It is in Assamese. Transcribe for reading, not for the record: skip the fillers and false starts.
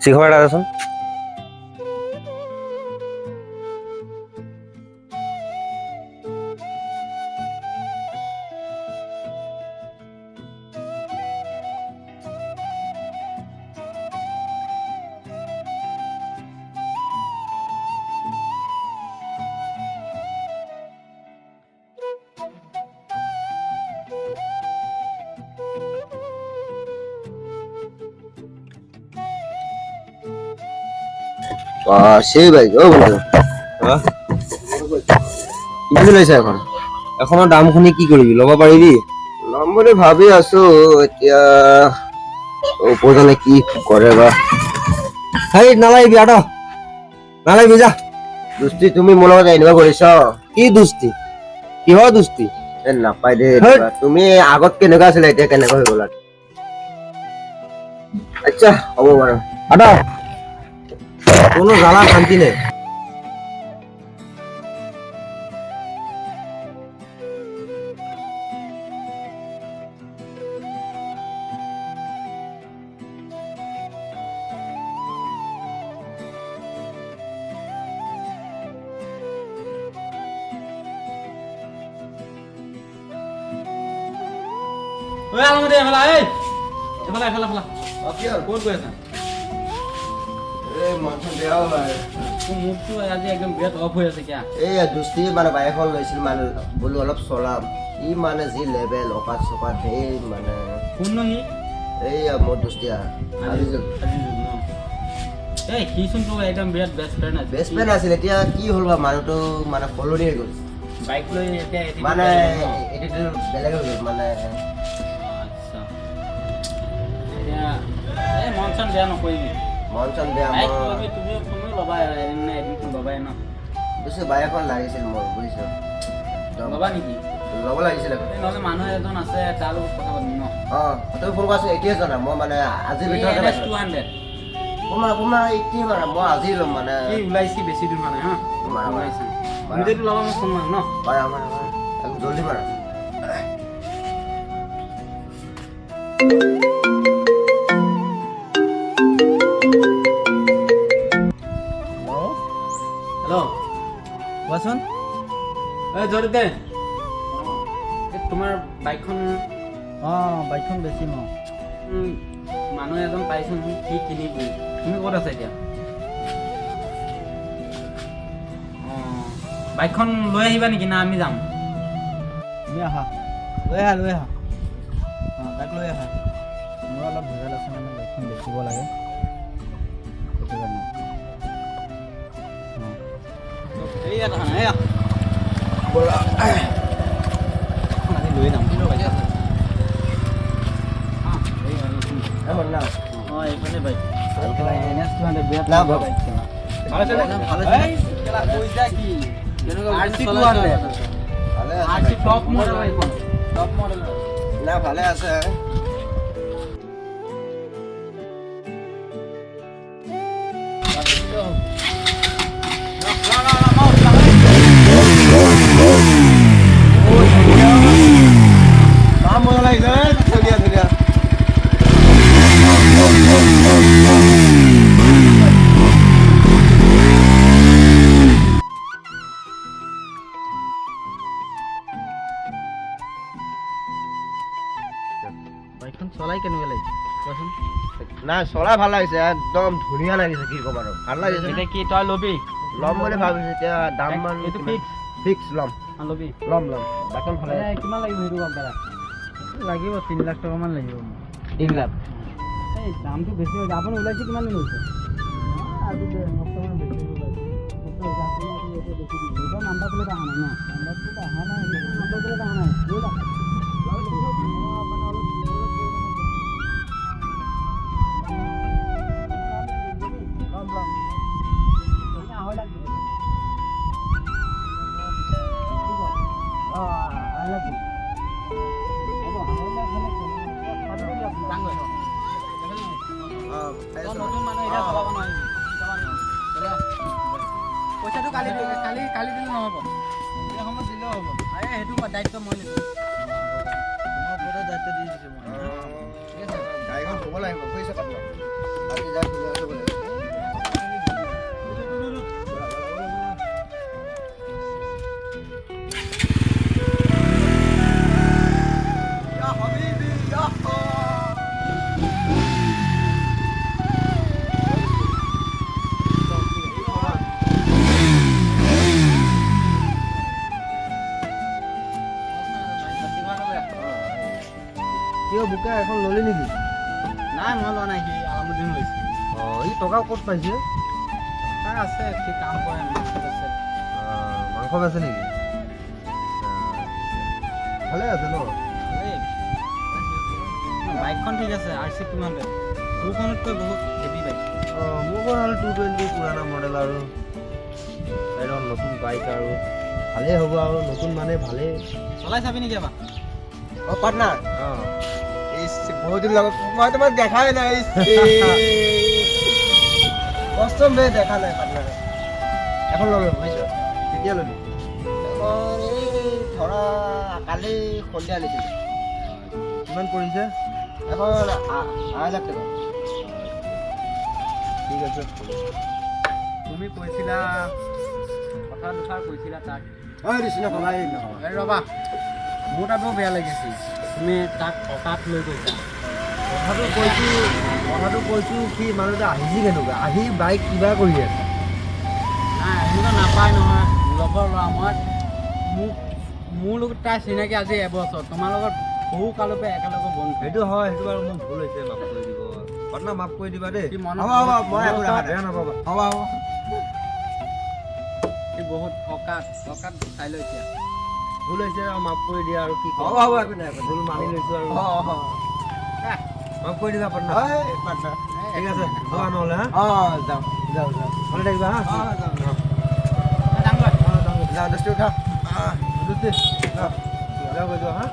শিখৰ এটা দেচোন সেই ভাই ও বন্ধু কি লৈছা এখন এখনৰ দাম শুনি কি কৰিবি ল'ব পাৰিবি ল'ম বুলি ভাবি আছো এতিয়া উপজনে কি কৰে বা হেই নালাগিবি আদ নালাগিবি যা দুষ্টি তুমি মোৰ লগত এনেকুৱা কৰিছা কি দুস্তি কিহৰ দুস্তি নাপাই দে এনেকুৱা। তুমি আগত কেনেকুৱা আছিলা এতিয়া কেনেকুৱা হৈ গলা আচ্ছা হ'ব বাৰু আদ কোনো জ্বালা শান্তি নেই ঐ আলমতি এফালা এই এফালা এফালা এফালা ক'ত গৈ আছা তোৰ মুখটো আজি একদম বিৰাট অফ হৈ আছে কিয়া এইয়া দুষ্টি মানে বাইক এখন লৈছিল মানে বোলো অলপ চলাম ই মানে যি লেভেল অকাত চকাত সেই মানে কোন নো সি এইয়া মোৰ দুষ্টিয়া আজিজুল এই সিচোন তোৰ একদম বিৰাট বেষ্ট ফ্ৰেণ্ড আছে বেষ্ট ফ্ৰেণ্ড আছিল এতিয়া কি হ'ল বা মানুহটো মানে সলনি হৈ গ'ল বাইক লৈ এতিয়া মানে এটিটো বেলেগ হৈ গ'ল মানে আচ্ছা এতিয়া এই মন চন বেয়া নকৰিবি মন চন বেয়া বাইক মোৰ ল'বি তুমিও ল'বা এদিন নে এদিনটো ল'বাই ন বুজিছো বাইক এখন লাগিছিল মোৰ বুজিছো ল'বা নেকি ল'ব লাগিছিল এই নহ'লে মানুহ এজন আছে তাৰ লগত কথা পাতিম ন তুমি ফোন কৰাচোন এতিয়া জনা মই মানে আজিৰ ভিতৰতে NS 200 তোমাৰ এতিয়া মানে মই আজি ল'ম মানে কি ওলাইছি বেছি দূৰ মানে হা ওলাইছে তুমি যদি ল'বা মই ফোন মাৰিম ন জলদি মাৰা হেল্ল' কোৱাচোন এই জৰিতে তোমাৰ বাইকখন বাইকখন বেছি ন মানুহ এজন পাইছোঁ সি কিনিবি তুমি ক'ত আছা এতিয়া অঁ বাইকখন লৈ আহিবা নেকি না আমি যাম তুমি আহা লৈ আহা তাক লৈ আহা মোৰ অলপ ভেজাল আছে মানে বাইকখন বেচিব লাগে সেইটো কাৰণে এইয়া তাহান এয়া আজি লৈ যাম অঁ এইখনে বাইক NS 200 বিৰাট না, ভাল বাবা। বাইক কেলা। ভালে চলে ভালে এই কেলা পইচা কি RC 200 ভালে আছে RC টপ মডেল এইখন টপ মডেল না ভালে আছে বাইকখন চলাই কেনেকুৱা লাগিছে কোৱাচোন না চলাই ভাল লাগিছে একদম ধুনীয়া লাগিছে কি ক'ম আৰু ভাল লাগিছে এতিয়া কি তই ল'বি ল'ম বুলি ভাবিছো এতিয়া দাম মান এইটো ফিক্স ফিক্স ল'ম ল'বি বাইকখন ভালে আছে কিমান লাগিব সেইটো গম পালা লাগিব 3 লাখ টকামান লাগিব মোক 3 লাখ এই দামটো বেছি হৈছে আপুনি ওলাইছে কিমান দিন হৈছে আজি সপ্তাহমান বেছি হৈ গৈছে নাম্বাৰ প্লেট অহা নাই ন নাম্বাৰ প্লেট অহা নাই নাম্বাৰ প্লেট অহা নাই পইচাটো কালি দিলে নহ'ব এই সময়ত দিলেও হ'ব সেইটো দায়িত্ব মই লৈছোঁ দায়িত্ব দি দিছোঁ মই গাড়ী গাড়ীখন হ'ব লাগিব বুজিছে পাটনা আজি যাই ধুনীয়া কৰিব লাগিব কিয় বোকা এখন ল'লি নেকি নাই মই লোৱা নাই সি আলামুদ্দিন লৈছে অঁ ই টকা ক'ত পাইছে তাৰ আছে সি কাম কৰে মাছত আছে মাংস বেচে নেকি ভালে আছে ন বাইকখন ঠিক আছে RC 200 তোৰখনতকৈ বহুত হেভি বাইক অঁ মোৰখন হ'ল 220 পুৰণা মডেল আৰু একদম নতুন বাইক আৰু ভালেই হ'ব আৰু নতুন মানে ভালেই চলাই চাবি নেকি এবাৰ অ পাটনা অঁ বহুত দিন লগত মই তোমাক দেখাই নাই কষ্টম বে দেখা নাই পাটনা এখন ল'লো বুজিছ কেতিয়া ল'লি এখন এই ধৰা কালি সন্ধিয়া আনিছিলোঁ কিমান পৰিছে এখন 2.5 লাখ টকা ঠিক আছে তুমি কৈছিলা কথা দুষাৰ কৈছিলা তাক ঐ ৰিচিনা কলাই নহয় এই ৰ'বা মোৰ তাত বৰ বেয়া লাগিছে তুমি তাক টকাত লৈ গৈছা কথাটো কৈছোঁ সি মানুহটো আহিছে কেনেকুৱা আহি বাইক কিবা কৰি আছে নাই এনেকুৱা নাপায় নহয় লগৰ ল'ৰা মই মোৰ লগত তাৰ চিনাকি আজি এবছৰ তোমাৰ লগত সৰু কালৰ পৰা একেলগে বন্ধু সেইটো হয় সেইটো বাৰু মোৰ ভুল হৈছে মাফ কৰি দিব পাটনা মাফ কৰি দিবা দেই সি মনত হ'ব হ'ব মই একো দেখা বেয়া নাপাবা হ'ব হ'ব সি বহুত অকাত চাই লৈ এতিয়া ভুল হৈছে আৰু মাফ কৰি দিয়া আৰু কি হ'ব হ'ব একো নাই ভুল মানি লৈছোঁ আৰু মাফ কৰি দিবা পাটনা পাটনা ঠিক আছে যোৱা নহ'লে হা যাওঁ যাওঁ যাওঁ ভালে থাকিবা হা যাওঁ ডাঙৰ যাওঁ দছটো উঠা যাওঁ গৈ যোৱা হা